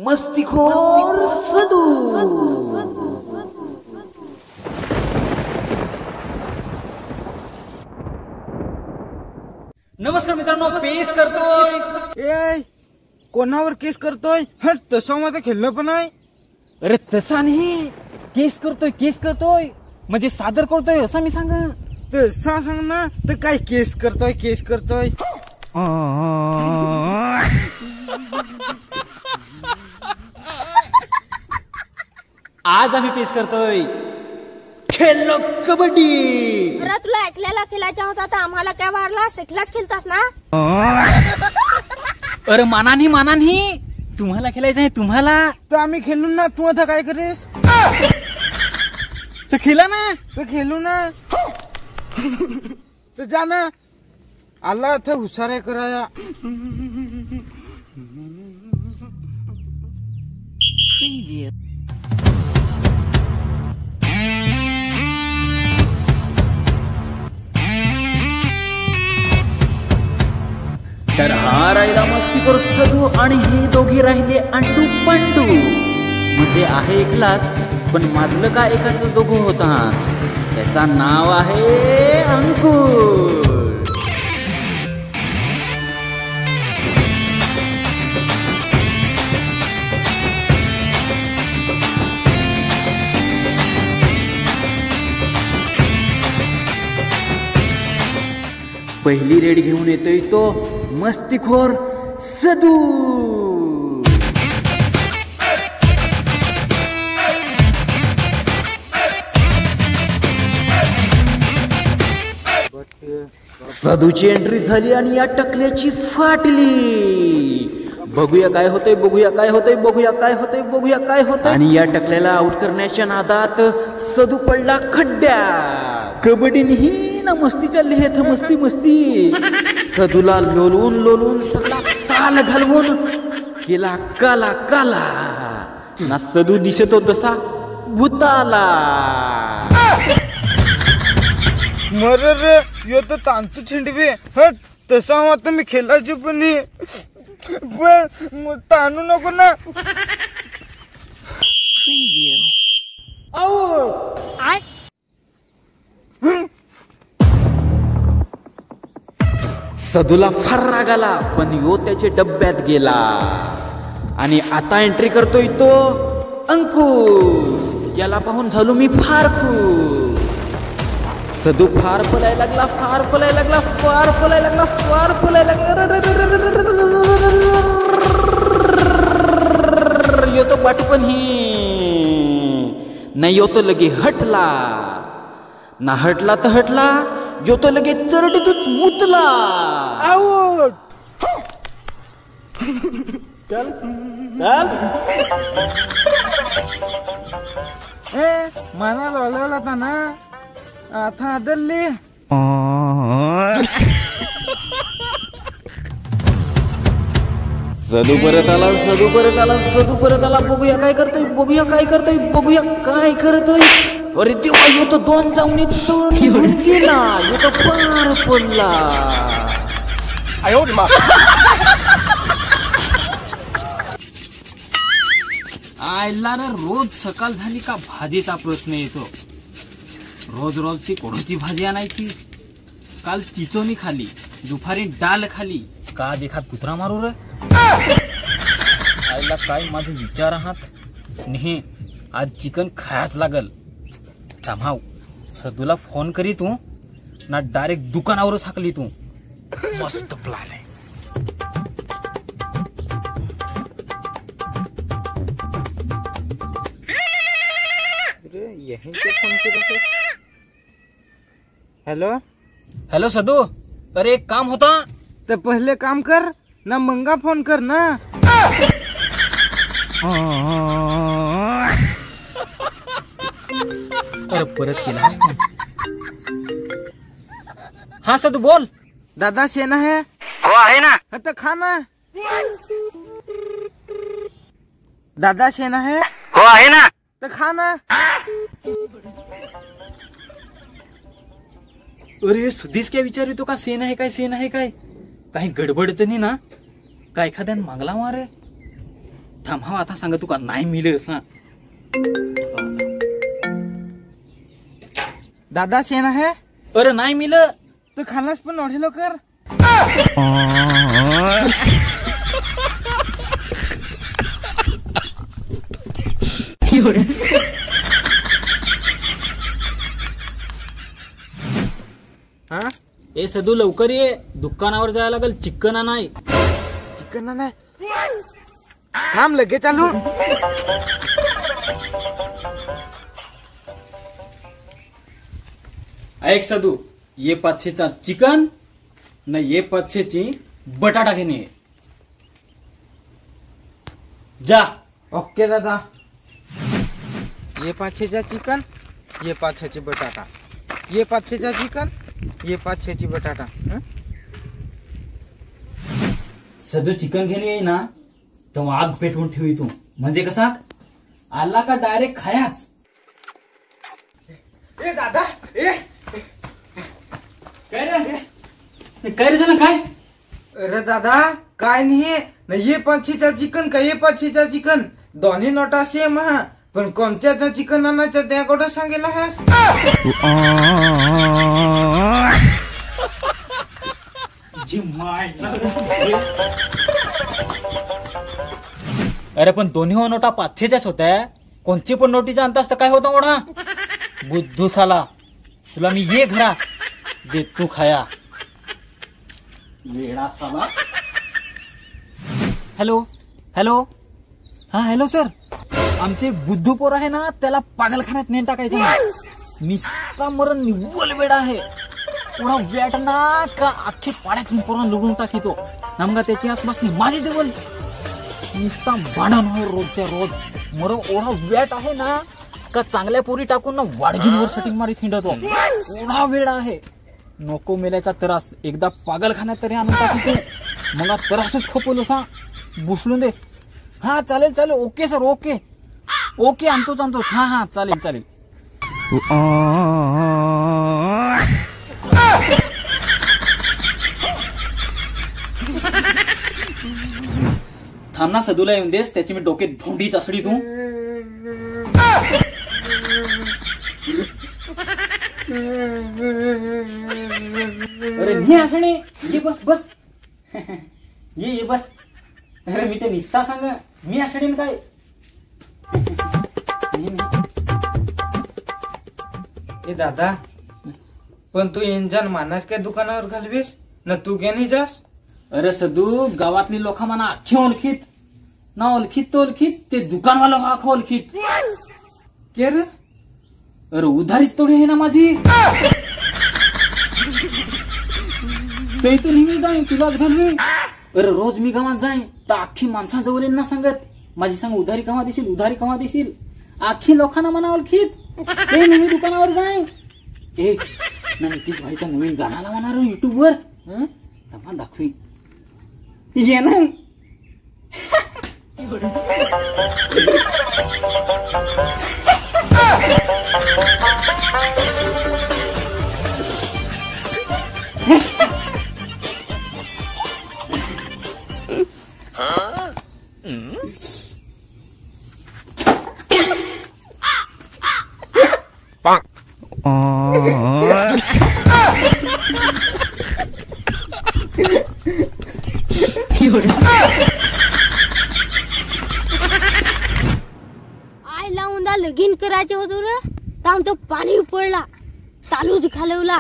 मस्तीखोर सदू। नमस्कार मित्रांनो, पेश करतोय। कोणावर केस करतोय? हट, तसं माझं खेळलं पण आहे. अरे तसा नाही, केस करतोय म्हणजे सादर करतोय असं मी सांग. तसा सांग ना, तर काय केस करतोय. आज आम्ही पेश करतोय खेळलो कबड्डी. अरे तुला ऐकलेला खेळायचा होता तर आम्हाला काय वाढला? शिकलाच खेळतास ना? अरे मानानी तुम्हाला खेळायचं आहे तुम्हाला. तर आम्ही खेळू ना, तू आता काय करेस? तर खेळा ना. तर खेळू ना. तर जा ना, आला तर हुशाऱ्या कराया. तर हा राहिला मस्तीखोर सदू आणि हे दोघे राहिले अंडू पंडू. म्हणजे आहे एकलाच पण माजलं का एकाच दोघं होतात. त्याचा नाव आहे अंकुर. पहिली रेड घेऊन येतोय तो मस्तीखोर सदू. सदूची एंट्री झाली आणि या टकल्याची फाटली. बघूया काय होतंय. आणि या टकल्याला आउट करण्याच्या नादात सदू पडला खड्ड्यात. कबड्डीही ना मस्तीच्या लिहेत मस्ती. सदूला लोलून सगळा ताल घालवून केला काला ना. सदू दिसतो तसा भूताला. मर रे, यो तर तांतू छिंडवे. हट, तसा आता मी खेळायची पण ताणू नको ना. सदूला फार राग आला पण यो त्याच्या डब्यात गेला. आणि आता एंट्री करतोय तो अंकुश. याला पाहून झालो मी फार खुश. सदू फार पलायला लागला. यो तो पाठी पण ही नाही. यो तो लगे हटला ना. हटला तर हटला, यो तो लगे चरडीतच मुतला. आउट. चल मला लोळवला होता ना, आता आदरली. सदू परत आला. बघूया काय करतोय. अरे तेव्हा यो तो दोन जाऊन निघून गेला. यो तो पार पडला. आयला ना, रोज सकाळ झाली का भाजीचा प्रश्न येतो. रोज ती कोणाची भाजी आणायची. काल चिचोनी खाली, दुपारी डाल खाली. का आज एखाद कुत्रा मारू रे? आईला काय माझे विचार आहात. नाही, आज चिकन खायच लागल. थांबाव, सदूला फोन करी तू ना, डायरेक्ट दुकानावरच हाकली तू. मस्त प्लॅन आहे. हॅलो सदू, अरे एक काम होता. तर पहिले काम कर ना, मंगा फोन कर ना. अरे परत केला. हा सदू बोल. दादा शेना है? हो आहे ना. तर खा ना. दादा शेना है? हो आहे ना. तर खा ना. अरे सुधीच काय विचार येतो का? सेन आहे काय? काही गडबड तर नाही ना? का एखाद्यानं मागला मारे? थांब हा आता सांग तुका नाही मिळेल हा. दादा शेण आहे अरे नाही मिळलं तर खाल्लास पण नॉढे लवकर. हा ए सदू लवकर ये, दुकानावर जायला लागल. चिकन नाही चिकन नाही. थांब लगेच चालू. ऐक सदू, ये 500चा चिकन न ये 500ची बटाटा घेणे. जा. ओके दादा. ये 500चा चिकन, ये 500ची बटाटा. ये 500चा चिकन, ये 500ची बटाटा. सदू चिकन घेणे येई ना तेव्हा आग पेटवून ठेवी तू. म्हणजे कसा आला का डायरेक्ट खायाच. ए दादा ए काय रे झालं काय. अरे दादा काय नाही ना. ये 500चा चिकन का ये 500चा चिकन दोन्ही नोटा सेम हा. पण कोणत्याचा चिकन आणायचं त्या कुठं सांगेल आहेस. अरे पण दोन्ही नोटा 500च्याच होत्या. कोणची पण नोटीच्या अंतास तर काय होता मोठा बुद्धू साला. तुला मी ये घरा दे तू खाया वेडा साला. Hello hello. हा हॅलो सर. आमचे बुद्धू पोर आहे ना त्याला पागलखान्यात नेऊन टाकायचं ना. निस्ता मरण निव्वल वेडा आहे. पुन्हा वेट ना का अख्खी पाड्यातून पोरांना लुडून टाकीतो. नमगा त्याची आसपास माझी जवळ निस्ता भांडण होय रोजच्या रोज. मर ओढा वेट आहे ना का चांगल्या पोरी टाकून ना वाडगींवर सेटिंग मारी थिंडतो. ओढा वेळ आहे. नको मेल्याचा त्रास. एकदा पागलखान्यात तरी आणून टाकी तू. मला त्रासच खपवलो सा बुसलून दे. हा चालेल चालेल. ओके सर ओके ओके आणतोच आणतोच. हा हा चालेल चालेल. थांब ना सदूला येऊन देस. त्याची मी डोक्यात भोंडी चासडी तू. अरे मी असणे ये बस बस. ये बस. अरे मी ते निस्ता सांग मी असणे काय. ए दादा पण तू इंजन मानास काय दुकानावर घालवीस ना तू घेणे जास. अरे सदू गावातली लोक म्हणा अख्खी ओळखीत ना. ओळखीत तो ओळखीत ते दुकानवाला हा ओळखीत. के रे. अरे उधारीच थोडी आहे ना माझी. ते तू नेहमी जाईन तुलाच घालवी. अरे रोज मी गावात जाईन तर अख्खी माणसाजवळ ना सांगत माझी सांग उधारी कवा देशील उधारी कवा देशील. अख्खी लोकांना म्हणा ओळखीत. ते नेहमी दुकानावर जाईन. ए ना नितीश भाईचा नवीन गाण्याला म्हणणार युट्यूबवर तमा दाखवी ये ना. आईला उंदा लगीन करायचे होतो रे. तर आमचं पाणी पडला तालूच घालवला.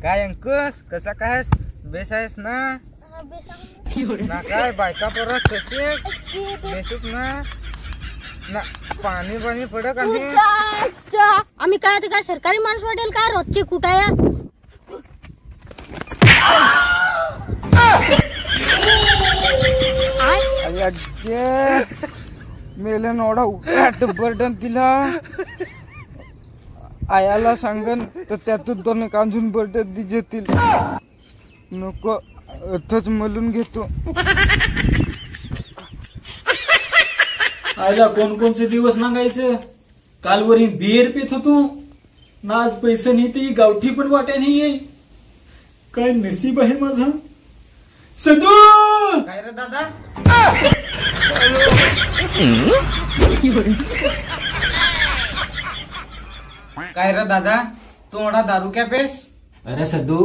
काय अंकुश कसा काय बेस आहेस ना. ना काय बायका परत कसे बेसूत ना ना पाणी पाणी पडत आहे. आम्ही काय ते काय सरकारी माणूस वाटेल का रोजची कुटाया. मेले नोडा उठ बर्डन तिला आयाला सांगन तर त्यातून दोन कांजून बर्डन दिजेतील. नको अथच मलून घेतो. आयला कोणकोणचे दिवस सांगायचं. कालवरी बियर पित होतो ना. आज पैसे नाही ते गावठी पण वाट्या नाही. काय नशीब आहे माझं. सदू काय रे दादा काय रे दादा तू एवढा दारू क्या पेस. अरे सद्दू,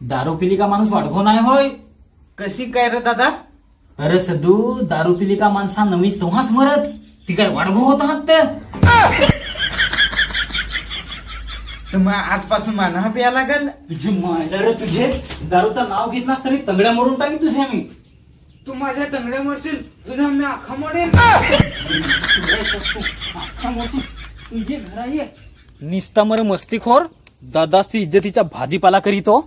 दारू पिली का माणूस वाढगो नाही होय. कशी काय रे दादा. अरे सद्दू, दारू पिली का माणसा नवीच तेव्हाच मरत. ती काय वाढगो होत आहात ते. तर मग आजपासून मानहा प्या लागल. तुझी मांडर तुझे दारूचं नाव घेतलास तरी तंगड्या मोडून टाकी तुझे मी. तू माझ्या तंगड्या मरशील तुझा मी आखा मोडेल. तुझे घरा ये निस्ता मर मस्तीखोर दादाची इज्जतीचा भाजीपाला करीतो.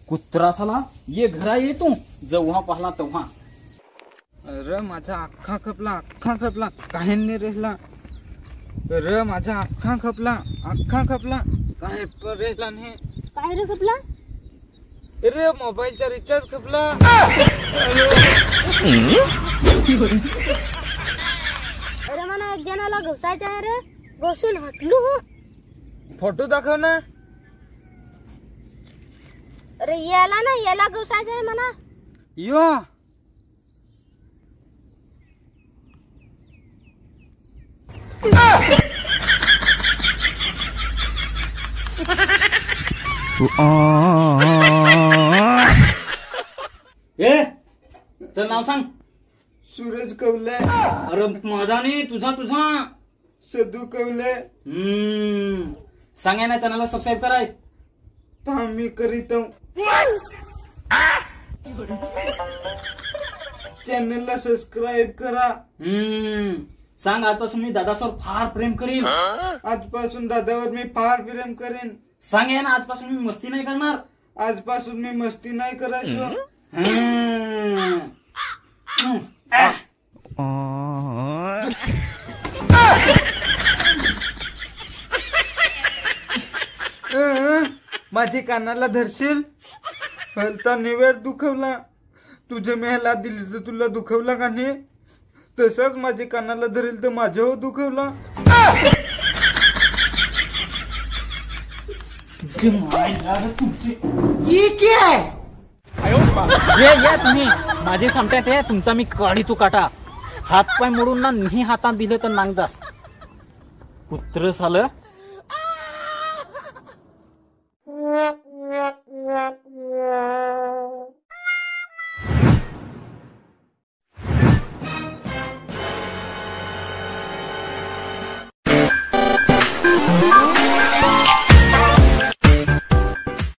कुत्रा साला ये घरा ये तू जेव्हा पाहला तेव्हा. अरे माझा अख्खा खपला काही नाही रेसला. अरे माझा अख्खा खपला काही पण रेसला नाही. काय रे खपला. अरे मोबाईलचा रिचार्ज खपला. अरे मला एक जणाला घुसायचं आहे रे. घुसून हटलू हो. फोटो दाखव ना. अरे याला घुसायचं आहे मला. यो ए चल नाव सांग. सूरज कवले. अरे माझा नाही तुझा. सदू कवले. सांगाय ना चॅनलला सबस्क्राईब कराय. थांब मी करीत चॅनलला सबस्क्राईब करा. सांग आजपासून मी दादासवर फार प्रेम करीन. आजपासून दादावर मी फार प्रेम करेन. सांग ना आजपासून मी मस्ती नाही करणार. आजपासून मी मस्ती नाही करायचो. माझी कानाला धरशील. हलता निवेर दुखवला. तुझे मी ह्याला दिली तर तुला दुखवला का नाही. तसंच माझी कानाला धरेल तर माझ्यावर दुखवला. ये तुम्ही माझे सांगताय ते तुमचा मी काढी तू काटा. हात पाय मोडून ना नाही हातात दिले तर नांग जास. कुत्र सालं